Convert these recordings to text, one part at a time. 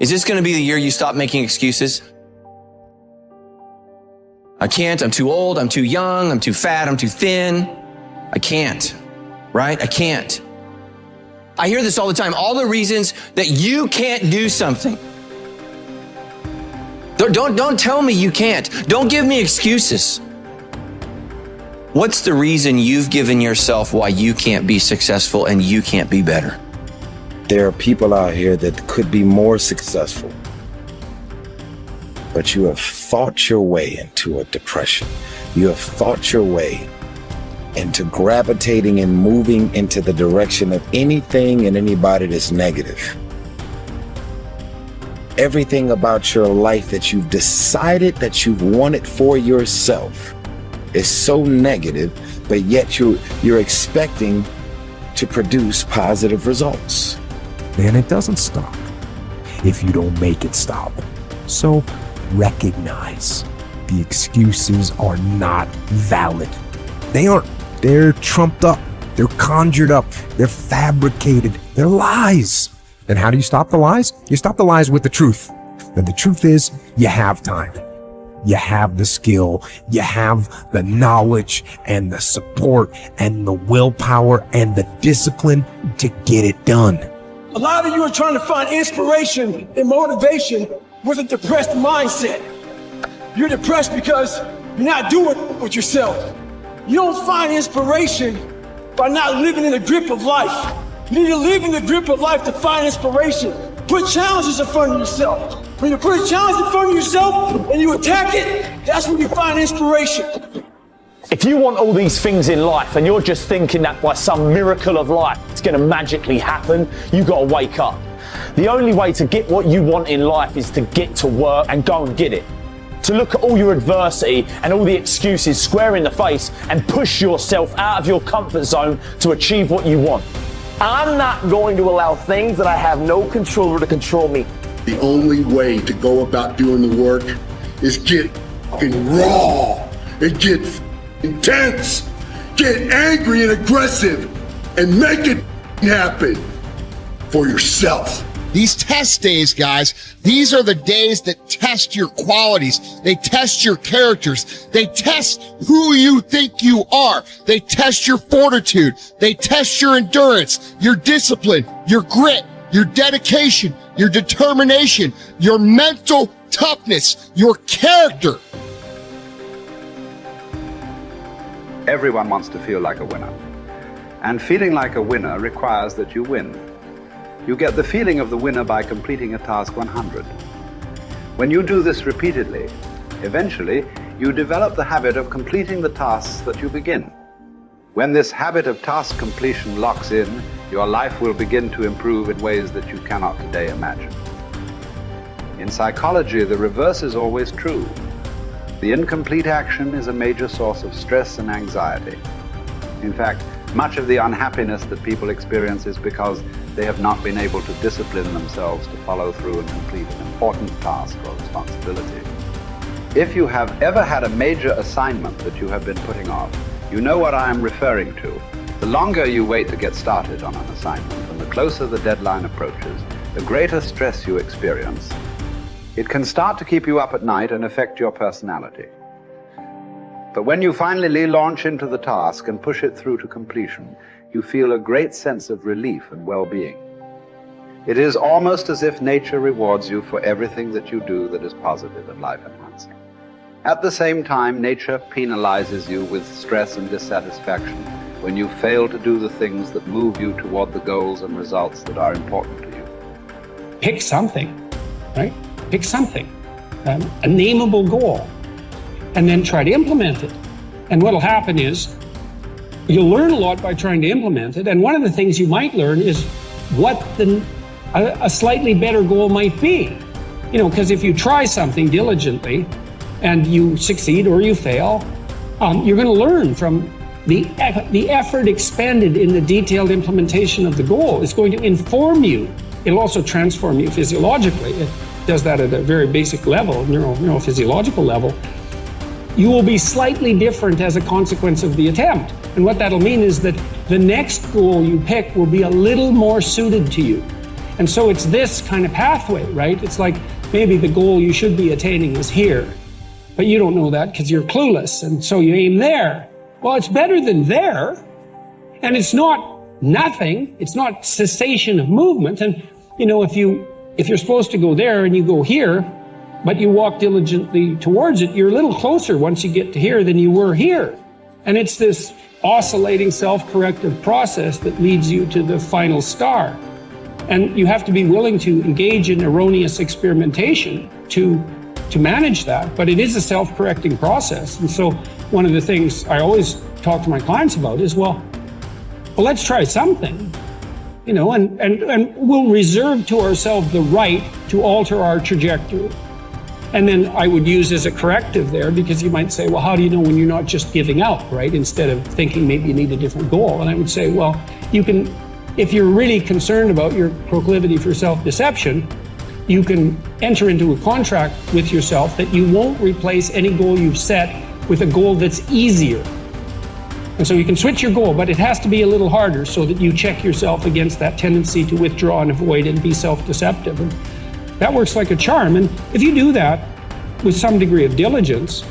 Is this going to be the year you stop making excuses? I can't, I'm too old, I'm too young, I'm too fat, I'm too thin. I can't, right? I can't. I hear this all the time, all the reasons that you can't do something. Don't tell me you can't. Don't give me excuses. What's the reason you've given yourself why you can't be successful and you can't be better? There are people out here that could be more successful, but you have fought your way into a depression. You have fought your way into gravitating and moving into the direction of anything and anybody that's negative. Everything about your life that you've decided that you've wanted for yourself is so negative, but yet you're expecting to produce positive results. And it doesn't stop if you don't make it stop. So recognize the excuses are not valid. They aren't. They're trumped up. They're conjured up. They're fabricated. They're lies. And how do you stop the lies? You stop the lies with the truth. And the truth is, you have time. You have the skill. You have the knowledge and the support and the willpower and the discipline to get it done. A lot of you are trying to find inspiration and motivation with a depressed mindset. You're depressed because you're not doing it with yourself. You don't find inspiration by not living in the grip of life. You need to live in the grip of life to find inspiration. Put challenges in front of yourself. When you put a challenge in front of yourself and you attack it, that's when you find inspiration. If you want all these things in life and you're just thinking that by some miracle of life it's going to magically happen, you got to wake up. The only way to get what you want in life is to get to work and go and get it. To look at all your adversity and all the excuses square in the face and push yourself out of your comfort zone to achieve what you want. I'm not going to allow things that I have no control over to control me. The only way to go about doing the work is get raw and get intense, get angry and aggressive, and make it happen for yourself. These test days, guys, these are the days that test your qualities. They test your characters. They test who you think you are. They test your fortitude. They test your endurance, your discipline, your grit, your dedication, your determination, your mental toughness, your character. Everyone wants to feel like a winner. And feeling like a winner requires that you win. You get the feeling of the winner by completing a task 100. When you do this repeatedly, eventually you develop the habit of completing the tasks that you begin. When this habit of task completion locks in, your life will begin to improve in ways that you cannot today imagine. In psychology, the reverse is always true. The incomplete action is a major source of stress and anxiety. In fact, much of the unhappiness that people experience is because they have not been able to discipline themselves to follow through and complete an important task or responsibility. If you have ever had a major assignment that you have been putting off, you know what I am referring to. The longer you wait to get started on an assignment and the closer the deadline approaches, the greater stress you experience. It can start to keep you up at night and affect your personality. But when you finally launch into the task and push it through to completion, you feel a great sense of relief and well-being. It is almost as if nature rewards you for everything that you do that is positive and life-enhancing. At the same time, nature penalizes you with stress and dissatisfaction when you fail to do the things that move you toward the goals and results that are important to you. Pick something, right? Pick something, a nameable goal, and then try to implement it. And what'll happen is you'll learn a lot by trying to implement it. And one of the things you might learn is what a slightly better goal might be. You know, because if you try something diligently and you succeed or you fail, you're going to learn from the effort expended in the detailed implementation of the goal. It's going to inform you. It'll also transform you physiologically. It does that at a very basic level, neurophysiological level. You will be slightly different as a consequence of the attempt. And what that'll mean is that the next goal you pick will be a little more suited to you. And so it's this kind of pathway, right? It's like maybe the goal you should be attaining is here, but you don't know that because you're clueless. And so you aim there. Well, it's better than there. And it's not nothing. It's not cessation of movement. And, you know, if you're supposed to go there and you go here, but you walk diligently towards it, you're a little closer once you get to here than you were here. And it's this oscillating self-corrective process that leads you to the final star. And you have to be willing to engage in erroneous experimentation to manage that, but it is a self-correcting process. And so one of the things I always talk to my clients about is, well, let's try something, you know, and we'll reserve to ourselves the right to alter our trajectory. And then I would use as a corrective there, because you might say, well, how do you know when you're not just giving up, right? Instead of thinking maybe you need a different goal. And I would say, well, you can, if you're really concerned about your proclivity for self-deception, you can enter into a contract with yourself that you won't replace any goal you've set with a goal that's easier. And so you can switch your goal, but it has to be a little harder so that you check yourself against that tendency to withdraw and avoid and be self-deceptive. And that works like a charm. And if you do that with some degree of diligence,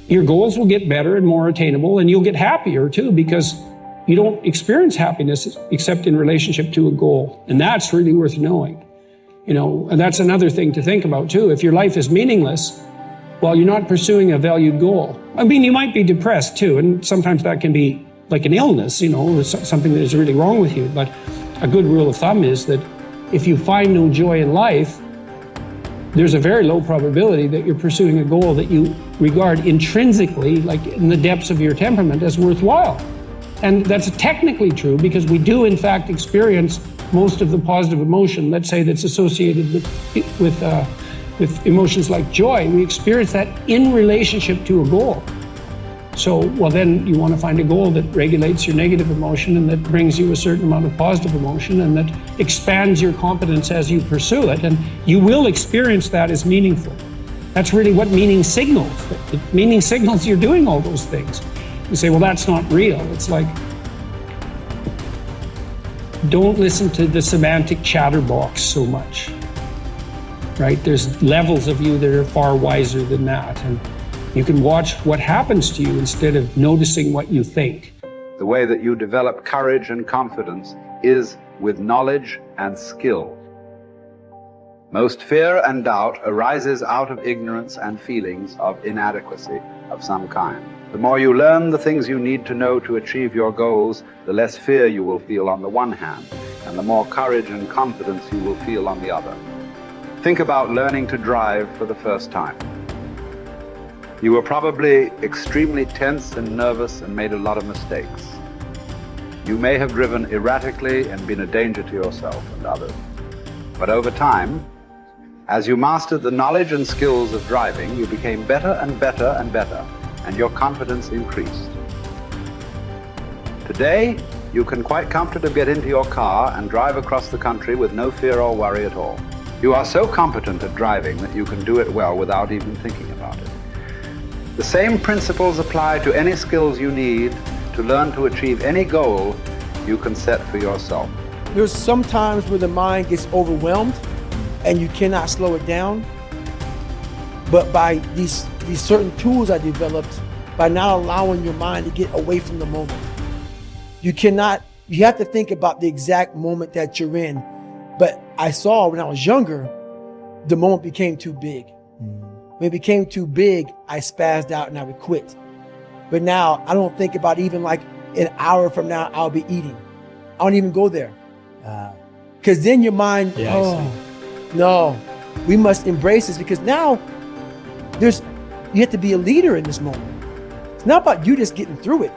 your goals will get better and more attainable, and you'll get happier too, because you don't experience happiness except in relationship to a goal. And that's really worth knowing. You know, and that's another thing to think about too. If your life is meaningless, well, you're not pursuing a valued goal. I mean, you might be depressed too, and sometimes that can be like an illness, you know, or something that is really wrong with you. But a good rule of thumb is that if you find no joy in life, there's a very low probability that you're pursuing a goal that you regard intrinsically, like in the depths of your temperament, as worthwhile. And that's technically true, because we do in fact experience most of the positive emotion, let's say, that's associated with emotions like joy. We experience that in relationship to a goal. So, well, then you want to find a goal that regulates your negative emotion and that brings you a certain amount of positive emotion and that expands your competence as you pursue it. And you will experience that as meaningful. That's really what meaning signals. Meaning signals you're doing all those things. You say, well, that's not real. It's like, don't listen to the semantic chatterbox so much, right? There's levels of you that are far wiser than that. And you can watch what happens to you instead of noticing what you think. The way that you develop courage and confidence is with knowledge and skill. Most fear and doubt arises out of ignorance and feelings of inadequacy of some kind. The more you learn the things you need to know to achieve your goals, the less fear you will feel on the one hand, and the more courage and confidence you will feel on the other. Think about learning to drive for the first time. You were probably extremely tense and nervous and made a lot of mistakes. You may have driven erratically and been a danger to yourself and others. But over time, as you mastered the knowledge and skills of driving, you became better and better and better, and your confidence increased. Today, you can quite comfortably get into your car and drive across the country with no fear or worry at all. You are so competent at driving that you can do it well without even thinking about it. The same principles apply to any skills you need to learn to achieve any goal you can set for yourself. There's some times where the mind gets overwhelmed and you cannot slow it down. But by these certain tools I developed, by not allowing your mind to get away from the moment. You have to think about the exact moment that you're in. But I saw when I was younger, the moment became too big. When it became too big, I spazzed out and I would quit. But now I don't think about even like an hour from now, I'll be eating. I don't even go there. Because then your mind, no, we must embrace this, because now you have to be a leader in this moment. It's not about you just getting through it.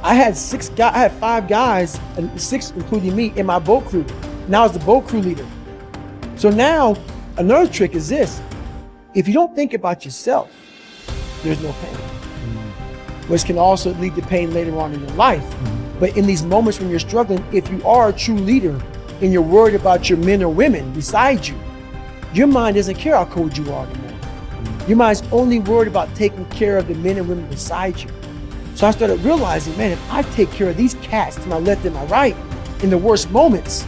I had 5 guys, and 6 including me, in my boat crew. Now I was the boat crew leader. So now another trick is this. If you don't think about yourself, there's no pain. Which can also lead to pain later on in your life. But in these moments when you're struggling, if you are a true leader and you're worried about your men or women beside you, your mind doesn't care how cold you are anymore. Your mind's only worried about taking care of the men and women beside you. So I started realizing, man, if I take care of these cats to my left and my right in the worst moments,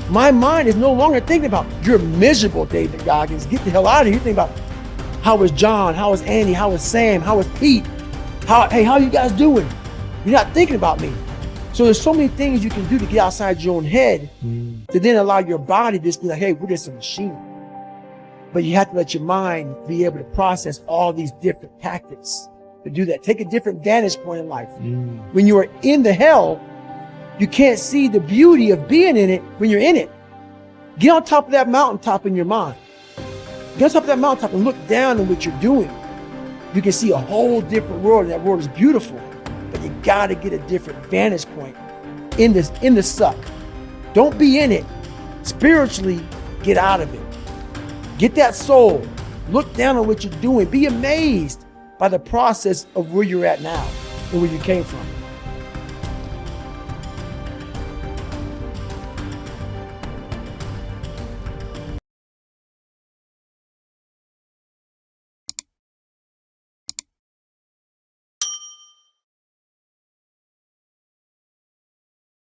My mind is no longer thinking about, you're miserable, David Goggins. Get the hell out of here. You think about, how is John? How is Andy? How is Sam? How is Pete? Hey, how you guys doing? You're not thinking about me. So there's so many things you can do to get outside your own head to then allow your body to just be like, hey, we're just a machine. But you have to let your mind be able to process all these different tactics to do that. Take a different vantage point in life. When you are in the hell, you can't see the beauty of being in it when you're in it. Get on top of that mountaintop in your mind. Get on top of that mountaintop and look down on what you're doing. You can see a whole different world, and that world is beautiful. But you gotta get a different vantage point in the suck. Don't be in it. Spiritually, get out of it. Get that soul. Look down on what you're doing. Be amazed by the process of where you're at now and where you came from.